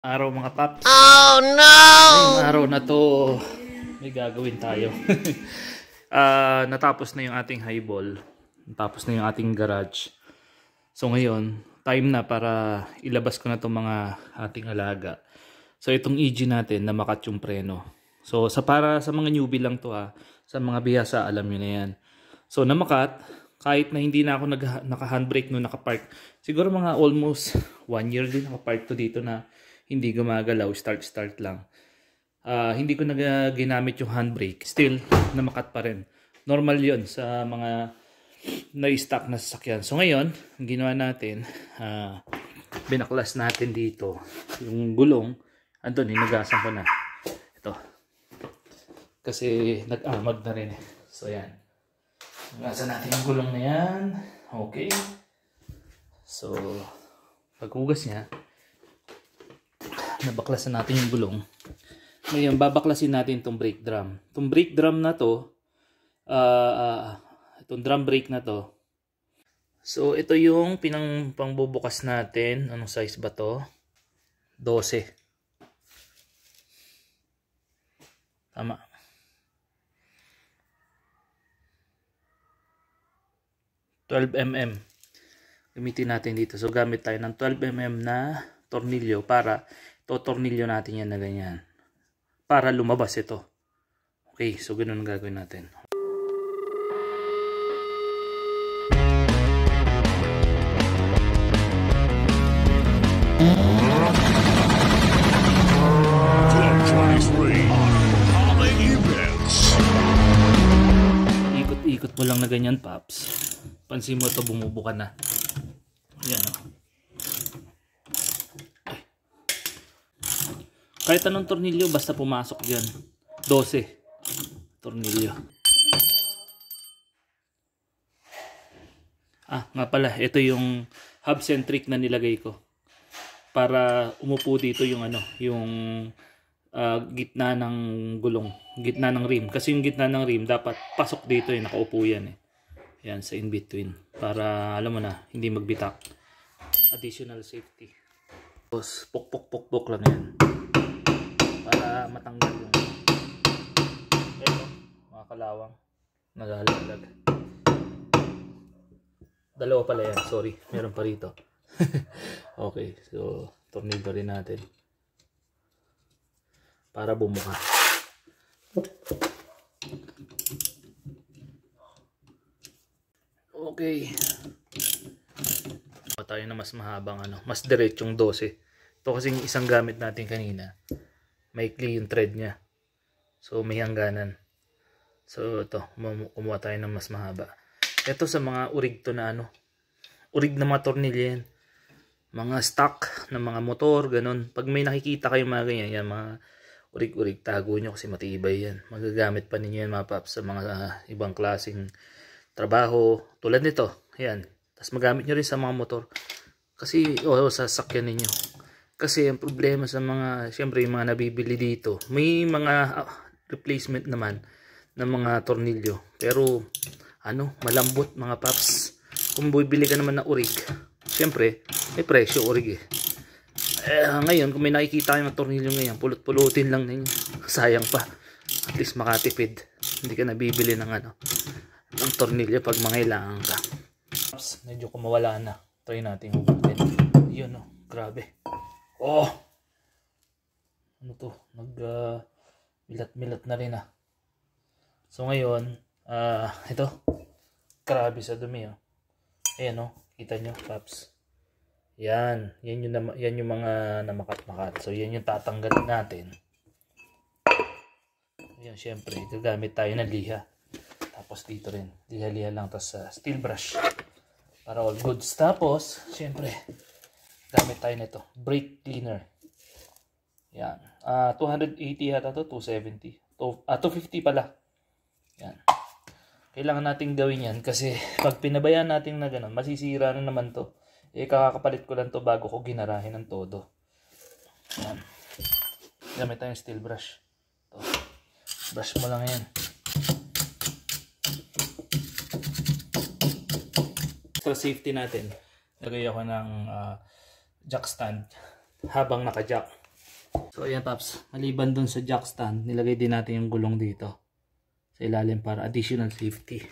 Araw mga paps. Oh no! Ngayong araw na to, may gagawin tayo. Natapos na yung ating highball. Natapos na yung ating garage. So ngayon, time na para ilabas ko na itong mga ating alaga. So itong EG natin, namakat yung preno. So para sa mga newbie lang to sa mga bihasa, alam nyo na yan. So namakat, kahit na hindi na ako naka-handbrake no nakapark. Siguro mga almost 1 year din nakapark to dito na hindi gumagalaw, start lang. Hindi ko ginamit yung handbrake. Still, namakat pa rin. Normal yon sa mga na-stock na sasakyan. So ngayon, ang ginawa natin, binaklas natin dito yung gulong. Andun, hinugasan ko na. Ito. Kasi nag-amag na rin. So yan. Hinugasan natin yung gulong na yan. Okay. So, paghugas niya, nabaklasan natin yung gulong. Ngayon, babaklasin natin itong brake drum. Itong brake drum na to, itong drum brake na to. So, ito yung pangbubukas natin. Anong size ba to? 12. Tama. mm. Gamitin natin dito. So, gamit tayo ng 12mm na tornilyo para totornilyo natin yan na ganyan. Para lumabas ito. Okay, so ganun ang gagawin natin. Ikot-ikot mo lang na ganyan, Paps. Pansin mo ito, bumubuka na. Yan o. Kahit anong tornilyo, basta pumasok dyan. 12 tornilyo. Nga pala, ito yung hub-centric na nilagay ko. Para umupo dito yung gitna ng gulong, gitna ng rim. Kasi yung gitna ng rim, dapat pasok dito nakaupo yan Yan, sa in-between. Para, alam mo na, hindi magbitak. Additional safety. Tapos, pok-pok-pok-pok lang yan. Para matanggal yung mga kalawang nalalaglag. Dalawa pala yan, sorry, meron pa rito. Okay, so tornilyo rin natin para bumuka. Okay, tayo na mas mahabang mas diretsong 12. Ito kasing isang gamit natin kanina, maikli yung thread niya. So may hangganan. So ito, kumuha tayo ng mas mahaba. Ito sa mga urig to na urig na mga tornilyo yan. Mga stock na mga motor, ganun. Pag may nakikita kayo mga ganyan, yan, mga urig-urig, tago nyo kasi matibay yan. Magagamit pa ninyo yan mga paps sa mga ibang klaseng trabaho. Tulad nito, yan. Tapos magamit nyo rin sa mga motor. Kasi, sa sasakyan ninyo. Kasi ang problema sa mga, siyempre yung mga nabibili dito, may mga replacement naman ng mga tornilyo. Pero, malambot mga paps. Kung bibili ka naman ng urig, siyempre, may presyo urig ngayon, kung may nakikita kayong tornilyo ngayon, pulot-pulutin lang ninyo. Sayang pa. At least makatipid. Hindi ka nabibili ng ng tornilyo pag mangailangan ka. Paps, medyo kumawala na. Try natin hugutin. Yun grabe. Ano to? Milat-milat na rin So ngayon, ito. Grabe sa dumi Ayan kita nyo, Paps. Yan yung mga namakat-makat. So yan yung tatanggalin natin. Ayan, syempre, gagamit tayo ng liha. Tapos dito rin, liha-liha lang, tapos steel brush. Para all goods. Tapos, syempre, gamit tayo nito, brake cleaner. Yan. 280 yata to, 270. 250 pala. Yan. Kailangan nating gawin yan kasi pag pinabayaan natin na ganun, masisira na naman to. Kakakapalit ko lang to bago ko ginarahin ng todo. Yan. Gamit tayong steel brush. Ito. Brush mo lang yan. Extra safety natin. Lagay ako ng jack stand habang naka-jack So ayan Paps, maliban dun sa jack stand, nilagay din natin yung gulong dito sa ilalim para additional safety.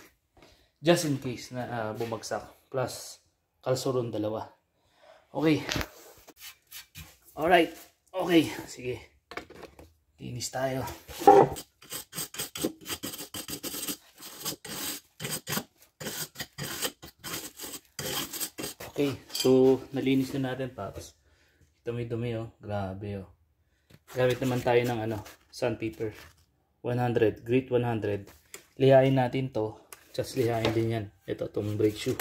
Just in case na bumagsak. Plus, kalsuron dalawa. Okay. Alright. Okay. Sige. Linis tayo. Okay. So, nalinis na natin, Paps. Dumi-dumi, oh. Grabe, oh. Gamit naman tayo ng sandpaper. 100. Grit 100. Lihain natin to. Just lihain din yan. Ito, itong brake shoe.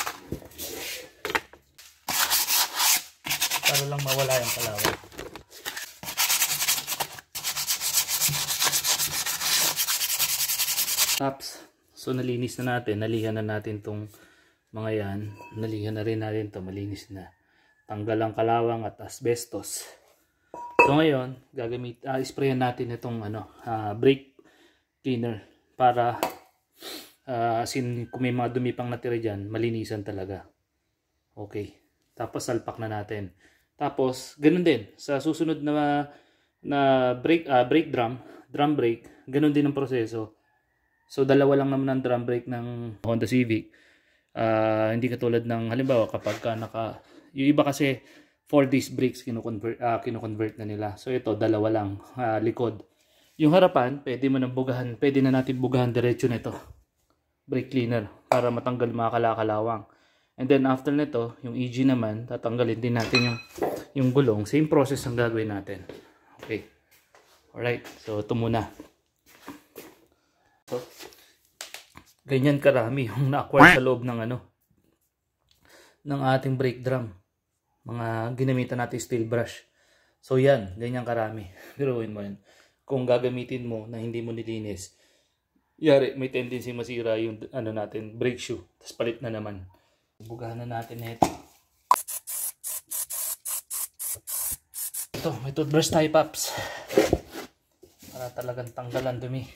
Para lang mawala yung kalawang. Paps. So, nalinis na natin. Nalihan na natin itong mga yan. Nalihan na rin natin ito. Malinis na. Tanggal ang kalawang at asbestos. So, ngayon, sprayan natin itong brake cleaner para kung may mga dumi pang natira dyan, malinisan talaga. Okay. Tapos, salpak na natin. Tapos, ganun din. Sa susunod na brake drum brake, ganun din ang proseso. So, dalawa lang naman ang drum brake ng Honda Civic. Hindi katulad ng, halimbawa, kapag yung iba kasi 4 disc brakes kino-convert na nila. So, ito, dalawa lang, likod. Yung harapan, pwede na natin bugahan diretso nito. Brake cleaner, para matanggal mga kalakalawang. And then, after nito, yung EG naman, tatanggalin din natin yung gulong. Same process ang gagawin natin. Okay. Alright, so, ito muna. So, ganyan karami yung na-acquire sa loob ng ng ating brake drum. Mga ginamitan natin steel brush. So yan, ganyan karami. Biruin mo yan. Kung gagamitin mo na hindi mo nilinis, yari, may tendency masira yung natin, brake shoe. Tapos palit na naman. Bugahan na natin na ito. Ito, may toothbrush tayo, Paps. Para talagang tanggalan dumi.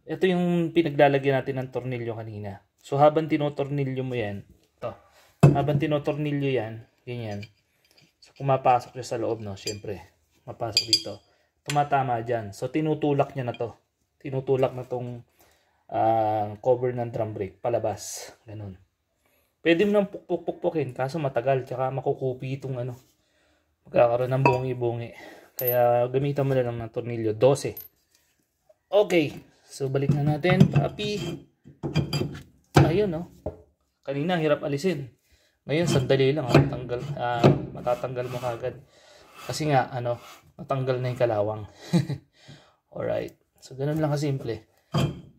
Ito yung pinaglalagyan natin ng tornilyo kanina. So habang tinotornilyo mo yan, ganyan. So pumapasok siya sa loob, no, syempre, mapasok dito. Tumatama dyan. So tinutulak niya na to. Tinutulak na tong cover ng drum brake palabas. Ganun. Pwede mo nang pukpukin, kaso matagal, tsaka makukupi itong magkakaroon ng bungi-bungi. Kaya gamitan mo na lang ng tornilyo 12. Okay, so balik na natin, papi. Ayun, no. Kanina hirap alisin. Ngayon sandali lang, matatanggal mo kagad. Kasi nga matanggal na yung kalawang. Alright. So ganun lang kasimple.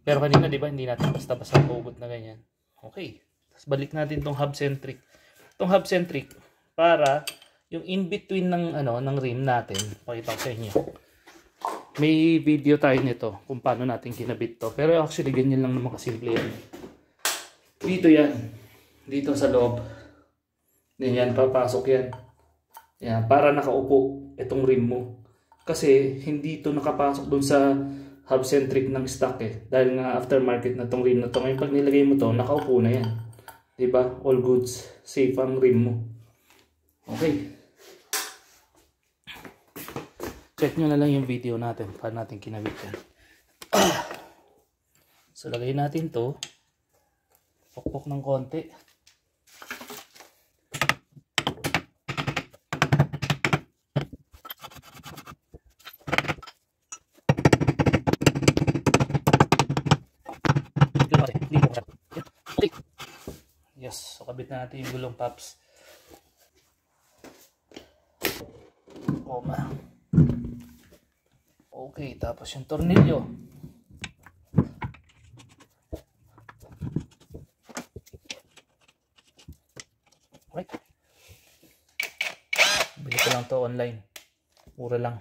Pero kanina, di ba, hindi natin basta-basta hugot na ganyan. Okay. Tapos balik natin tong hub centric. Tong hub centric para yung in between ng ng rim natin, pakita ko sa inyo. May video tayo nito kung paano natin kinabit to. Pero actually, ganyan lang naman kasimple yan. Dito yan. Dito sa loob. Ganyan, papasok yan. Yan, para nakaupo itong rim mo. Kasi, hindi ito nakapasok dun sa hub-centric ng stock eh. Dahil nga aftermarket na tong rim na to. Ngayon, pag nilagay mo to, nakaupo na yan. Diba? All goods. Safe ang rim mo. Okay. Check nyo na lang yung video natin para natin kinabit yan. So lagay natin to. Pukpok ng konti. Yes, so kabit na natin yung gulong, Paps. Koma. Okay, tapos yung tornilyo. Right. Bili ko lang to online. Mura lang.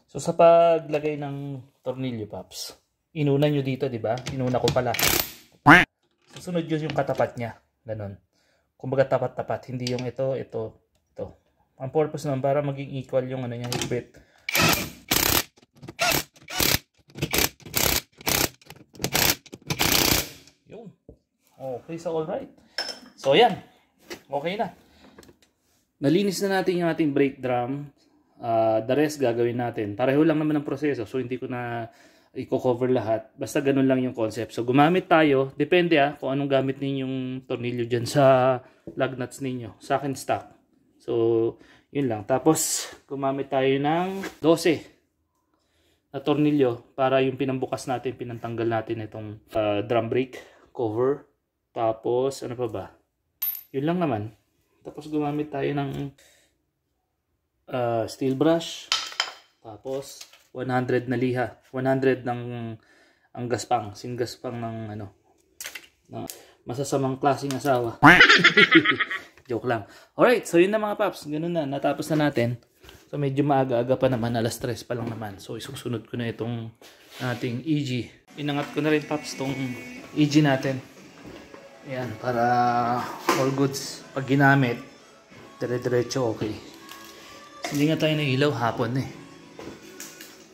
So sa paglagay ng tornilyo, Paps, inuna nyo dito, di ba? Inuna ko pala. sunod yun yung katapat niya. Ganon. Kumbaga tapat-tapat. Hindi yung ito. Ang purpose naman para maging equal yung ano niya, higpit. Yun. Okay, so alright. So yan. Okay na. Nalinis na natin yung ating brake drum. The rest gagawin natin. Pareho lang naman ang proseso. So hindi ko na i-cover lahat. Basta ganun lang yung concept. So gumamit tayo. Depende kung anong gamit ninyong tornilyo dyan sa lug nuts ninyo. Sa akin stock. So yun lang. Tapos gumamit tayo ng 12 na tornilyo para yung pinambukas natin, pinantanggal natin itong drum brake cover. Tapos ano pa ba? Yun lang naman. Tapos gumamit tayo ng steel brush. Tapos 100 na liha. 100 ng ang gaspang. Singgaspang ng ano. Na masasamang klaseng asawa. Joke lang. Alright, so yun na mga paps. Ganun na. Natapos na natin. So medyo maaga-aga pa naman. Alas 3 pa lang naman. So isusunod ko na itong ating EG. Inangat ko na rin paps itong EG natin. Ayan. Para all goods. Pag ginamit, dire-diretso okay. Hindi nga tayo nailaw hapon eh.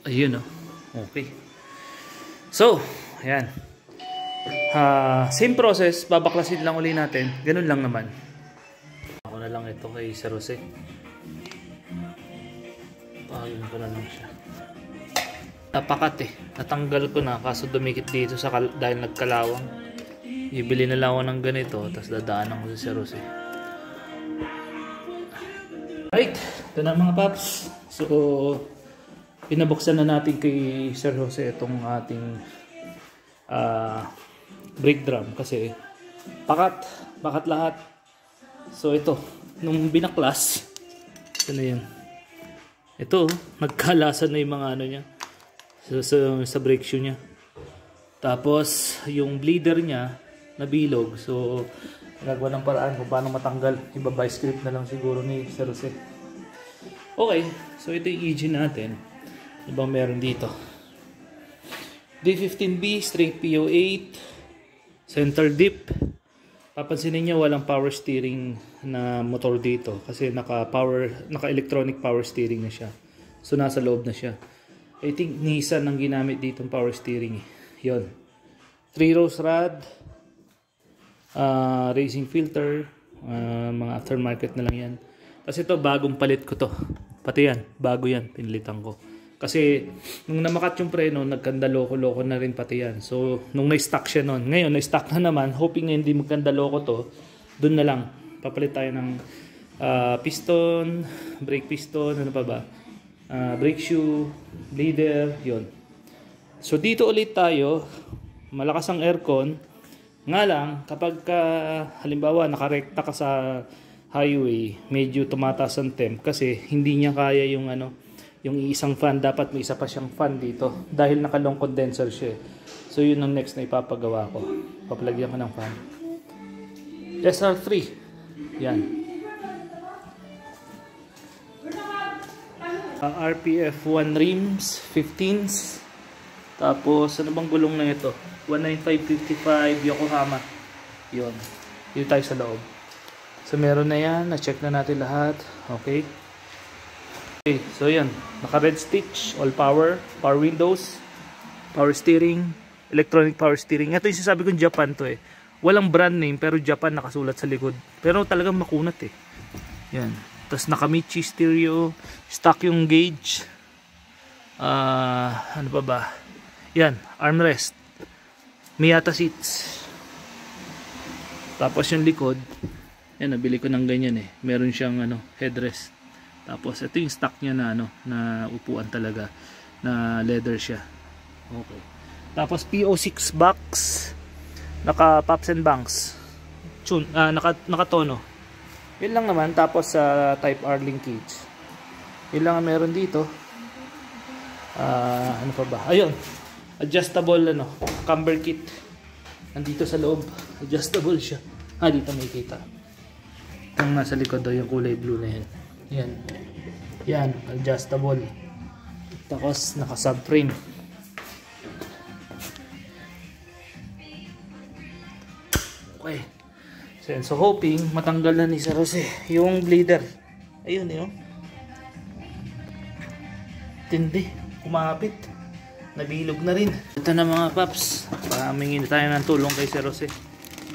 Ayun okay. So, ayan. Same process, babaklasin lang uli natin. Ganun lang naman. Ako na lang ito kay Sir Jose. Pahayun ko na lang siya. Napakat natanggal ko na kaso dumikit dito sa dahil nagkalawang. Ibili na lang ako ng ganito tapos dadaanan ko sa Sir Jose. Right, ito na mga paps. So pinabuksan na natin kay Sir Jose itong ating brake drum kasi pakat lahat. So ito, nung binaklas, ito na yun. Ito, nagkalasan na yung mga ano niya sa brake shoe niya. Tapos yung bleeder niya nabilog. So nagagawa ng paraan kung paano matanggal. Iba-buy script na lang siguro ni Sir Jose. Okay, so ito yung EG natin. Ibang meron dito. D15B, straight PO8, center dip. Papansinin niyo walang power steering na motor dito kasi naka-electronic power steering na siya. So nasa loob na siya. I think Nissan ang ginamit dito ng power steering. Yon. 3 rows rod, racing filter, mga aftermarket na lang yan. Kasi ito bagong palit ko to. Pati yan, bago yan, pinilitan ko. Kasi nung namakat yung preno, nagkandaloko-loko na rin pati yan. So nung na-stock siya noon, ngayon na-stock na naman, hoping na hindi magkandaloko to, dun na lang. Papalit tayo ng piston, brake piston, ano pa ba? Brake shoe, bleeder, yon. So dito ulit tayo, malakas ang aircon. Nga lang, kapag halimbawa nakarekta ka sa highway, medyo tumataas ang temp kasi hindi niya kaya yung yung isang fan. Dapat may isa pa siyang fan dito dahil naka-long condenser siya. So yun ang next na ipapagawa ko. Papalagyan ko ng fan. SR3. Yan. RPF 1 rims, 15s. Tapos ano bang gulong na ito? 195/55 Yokohama. Yun. Dito tayo sa loob. So meron na yan. Na-check na natin lahat. Okay. Okay, so yan, naka red stitch, all power windows, power steering, electronic power steering. Ito yung sinasabi kong Japan to walang brand name pero Japan nakasulat sa likod, pero talagang makunat yan. Tapos naka Michi stereo, stock yung gauge, ano pa ba yan, armrest, Miyata seats. Tapos yung likod yan, nabili ko ng ganyan meron siyang headrest. Tapos ito yung stock niya na na upuan talaga na leather siya. Okay. Tapos PO6 box, naka pops and banks. Naka tono. Yun lang naman. Tapos type R linkage. Yun lang ang meron dito. Ano pa ba? Ayun. Adjustable camber kit. Nandito sa loob. Adjustable siya. Dito may kita. Itong nasa likod daw yung kulay blue na yan. Yan, adjustable. Tapos naka subframe. Okay. So hoping matanggal na ni Sir Jose yung bleeder. Ayun yun. Tindi. Kumapit. Nabilog na rin. Ito na mga paps. Pamingin tayo ng tulong kay Sir Jose.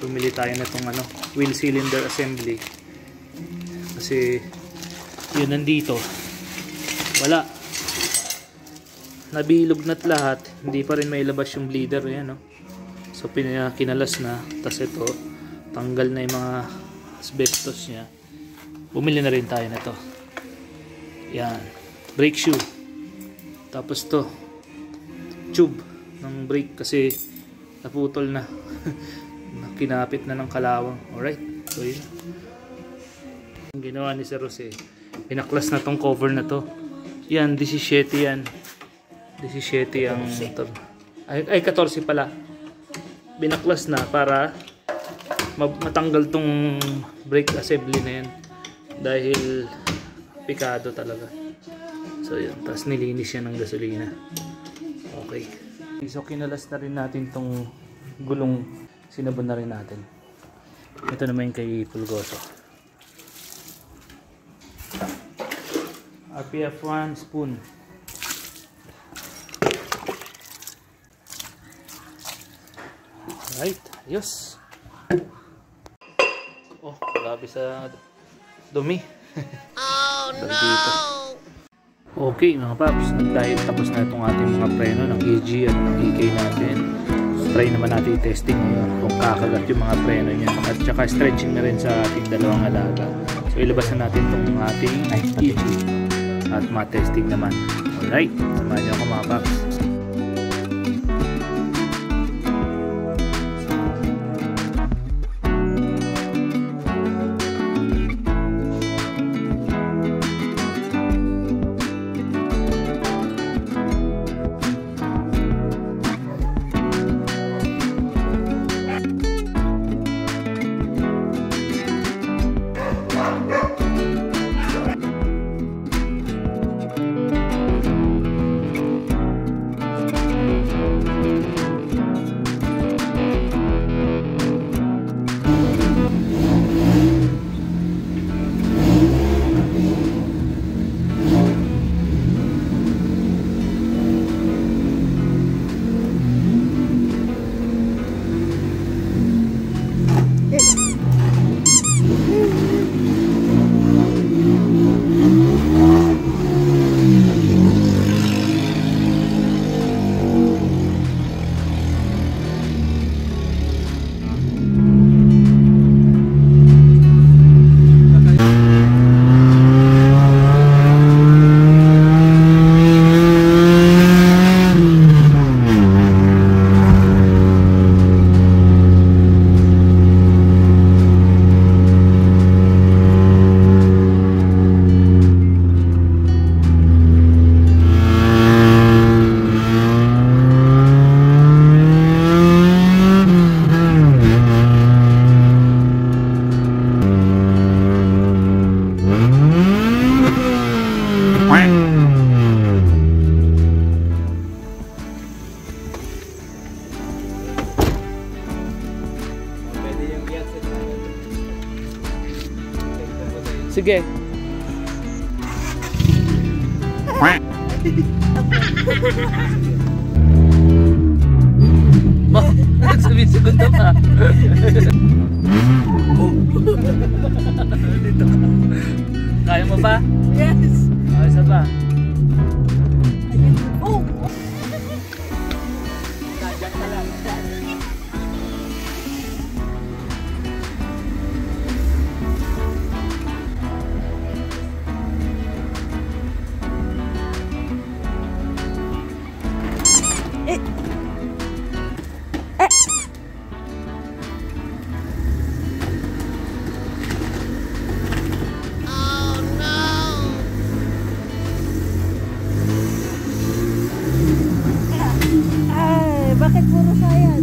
Pumili tayo na itong wheel cylinder assembly. Kasi yun nandito. Wala. Nabilog na't lahat. Hindi pa rin may labas yung bleeder. Ayan, no? So kinalas na. Tapos ito. Tanggal na yung mga asbestos niya. Bumili na rin tayo na to. Yan. Brake shoe. Tapos to. Tube ng brake kasi naputol na. Kinapit na ng kalawang. Alright. So yun. Ang ginawa ni Sir Jose. Pinaklas na tong cover na to. Yan. 17 yan. 17 ang ay 14 pala. Binaklas na para matanggal tong brake assembly na yan dahil pikado talaga. So yun, tapos nilinis yan ng gasolina. Okay, so kinalas na rin natin tong gulong, sinabon na rin natin. Ito naman yung kay Pulgoso. RPF 1 spoon. Alright, ayos. Oh, grabe sa dumi. Oh no! Okay mga paps, dahil tapos na itong ating mga preno ng EG at ng EK natin. Try naman natin i-testing kung kakagat yung mga preno niya. At saka stretching na rin sa ating dalawang alaga. So ilabas na natin itong ating EG at ma-testing naman. Alright, samahan niyo ako mga paps. Sige. Sabi segundo pa. Dito. Kaya mo ba? Yes. Isa pa. Oh. Bakit puro sayan?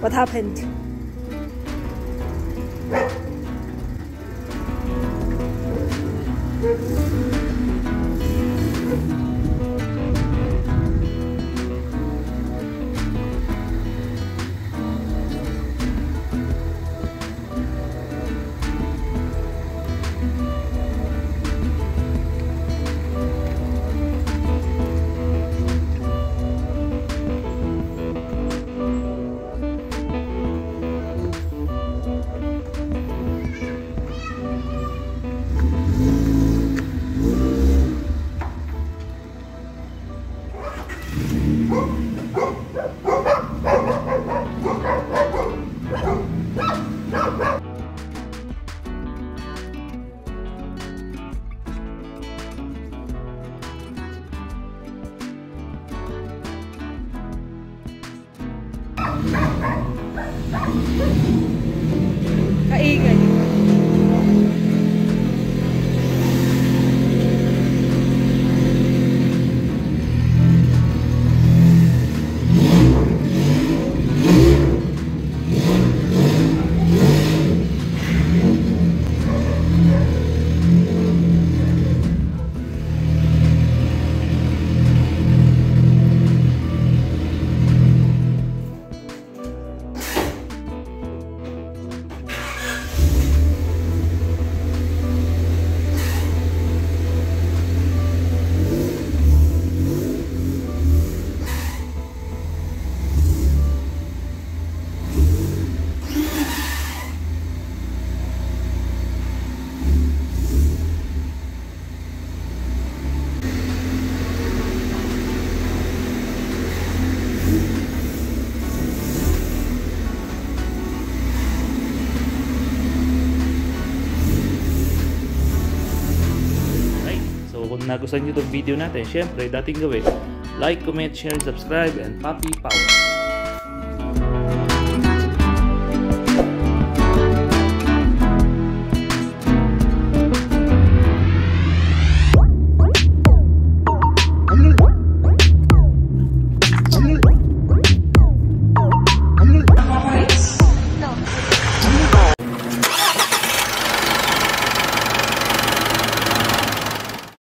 What happened? Kaingay. Kung nagustuhan nyo itong video natin, syempre, dating gawin, like, comment, share, subscribe, and Papi Power.